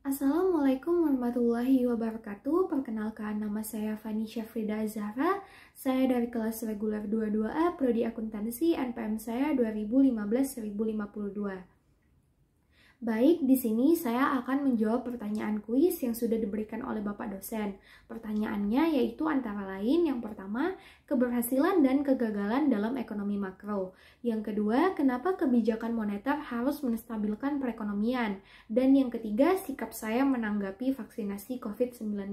Assalamualaikum warahmatullahi wabarakatuh. Perkenalkan, nama saya Fani Syafrida Zahra. Saya dari kelas reguler 22A, Prodi Akuntansi, NPM saya 2015-1052. Baik, di sini saya akan menjawab pertanyaan kuis yang sudah diberikan oleh Bapak dosen. Pertanyaannya yaitu antara lain, yang pertama, keberhasilan dan kegagalan dalam ekonomi makro. Yang kedua, kenapa kebijakan moneter harus menstabilkan perekonomian. Dan yang ketiga, sikap saya menanggapi vaksinasi COVID-19.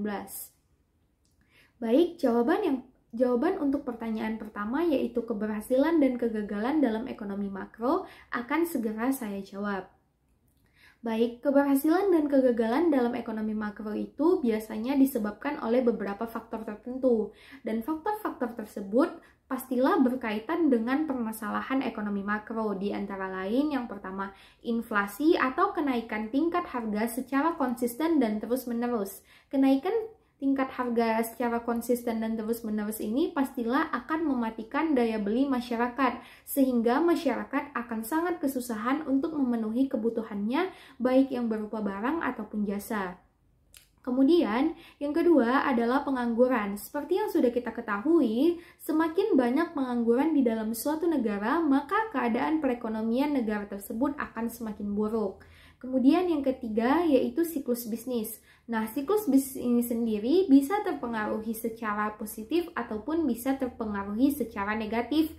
Baik, Jawaban untuk pertanyaan pertama yaitu keberhasilan dan kegagalan dalam ekonomi makro akan segera saya jawab. Baik, keberhasilan dan kegagalan dalam ekonomi makro itu biasanya disebabkan oleh beberapa faktor tertentu, dan faktor-faktor tersebut pastilah berkaitan dengan permasalahan ekonomi makro, di antara lain yang pertama, inflasi atau kenaikan tingkat harga secara konsisten dan terus-menerus. Kenaikan tingkat harga secara konsisten dan terus-menerus ini pastilah akan mematikan daya beli masyarakat, sehingga masyarakat akan sangat kesusahan untuk memenuhi kebutuhannya, baik yang berupa barang ataupun jasa. Kemudian, yang kedua adalah pengangguran. Seperti yang sudah kita ketahui, semakin banyak pengangguran di dalam suatu negara, maka keadaan perekonomian negara tersebut akan semakin buruk. Kemudian yang ketiga yaitu siklus bisnis. Nah, siklus bisnis ini sendiri bisa terpengaruhi secara positif ataupun bisa terpengaruhi secara negatif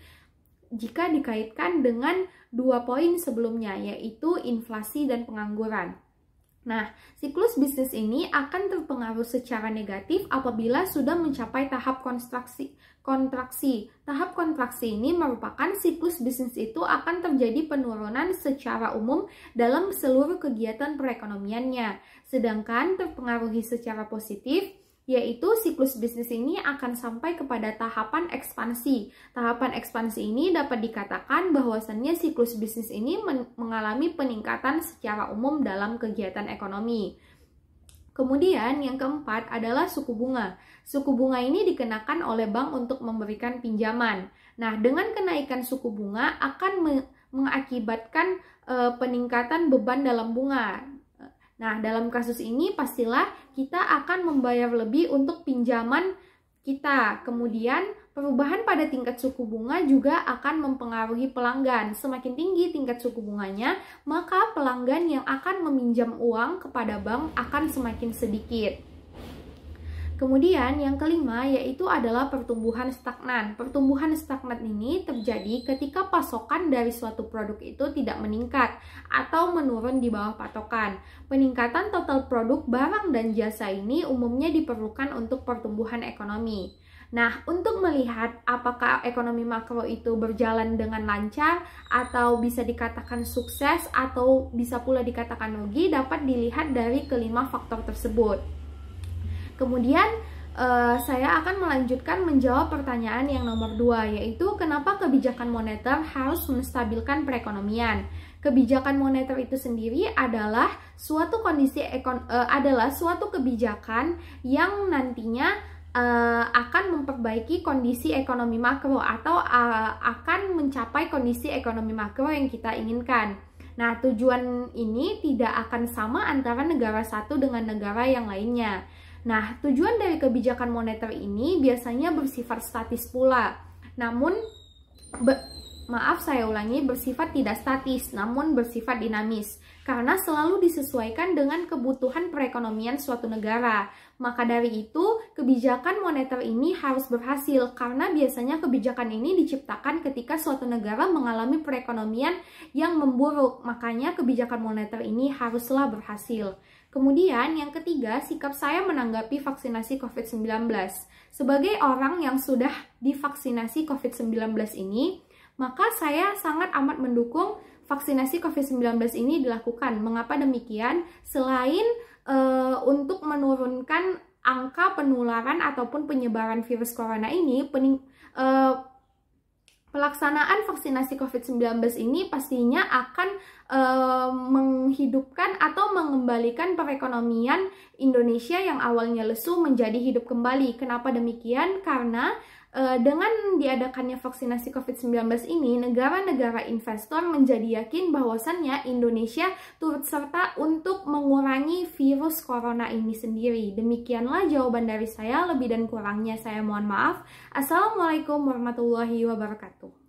jika dikaitkan dengan dua poin sebelumnya, yaitu inflasi dan pengangguran. Nah, siklus bisnis ini akan terpengaruh secara negatif apabila sudah mencapai tahap kontraksi. Tahap kontraksi ini merupakan siklus bisnis itu akan terjadi penurunan secara umum dalam seluruh kegiatan perekonomiannya. Sedangkan terpengaruhi secara positif, yaitu siklus bisnis ini akan sampai kepada tahapan ekspansi. Tahapan ekspansi ini dapat dikatakan bahwasannya siklus bisnis ini mengalami peningkatan secara umum dalam kegiatan ekonomi. Kemudian yang keempat adalah suku bunga. Suku bunga ini dikenakan oleh bank untuk memberikan pinjaman. Nah, dengan kenaikan suku bunga akan mengakibatkan peningkatan beban dalam bunga. Nah, dalam kasus ini pastilah kita akan membayar lebih untuk pinjaman kita. Kemudian, perubahan pada tingkat suku bunga juga akan mempengaruhi pelanggan. Semakin tinggi tingkat suku bunganya, maka pelanggan yang akan meminjam uang kepada bank akan semakin sedikit. Kemudian yang kelima yaitu adalah pertumbuhan stagnan. Pertumbuhan stagnan ini terjadi ketika pasokan dari suatu produk itu tidak meningkat atau menurun di bawah patokan. Peningkatan total produk, barang, dan jasa ini umumnya diperlukan untuk pertumbuhan ekonomi. Nah, untuk melihat apakah ekonomi makro itu berjalan dengan lancar atau bisa dikatakan sukses atau bisa pula dikatakan rugi, dapat dilihat dari kelima faktor tersebut. Kemudian saya akan melanjutkan menjawab pertanyaan yang nomor 2, yaitu kenapa kebijakan moneter harus menstabilkan perekonomian. Kebijakan moneter itu sendiri adalah suatu suatu kebijakan yang nantinya akan memperbaiki kondisi ekonomi makro atau akan mencapai kondisi ekonomi makro yang kita inginkan. Nah, tujuan ini tidak akan sama antara negara satu dengan negara yang lainnya. Nah, tujuan dari kebijakan moneter ini biasanya bersifat statis pula. Namun, bersifat tidak statis, namun bersifat dinamis. Karena selalu disesuaikan dengan kebutuhan perekonomian suatu negara. Maka dari itu, kebijakan moneter ini harus berhasil, karena biasanya kebijakan ini diciptakan ketika suatu negara mengalami perekonomian yang memburuk. Makanya kebijakan moneter ini haruslah berhasil. Kemudian yang ketiga, sikap saya menanggapi vaksinasi COVID-19. Sebagai orang yang sudah divaksinasi COVID-19 ini, maka saya sangat amat mendukung vaksinasi COVID-19 ini dilakukan. Mengapa demikian? Selain untuk menurunkan angka penularan ataupun penyebaran virus corona ini, pelaksanaan vaksinasi COVID-19 ini pastinya akan menghidupkan atau mengembalikan perekonomian Indonesia yang awalnya lesu menjadi hidup kembali. Kenapa demikian? Karena Dengan diadakannya vaksinasi COVID-19 ini, negara-negara investor menjadi yakin bahwasannya Indonesia turut serta untuk mengurangi virus corona ini sendiri. Demikianlah jawaban dari saya, lebih dan kurangnya saya mohon maaf. Assalamualaikum warahmatullahi wabarakatuh.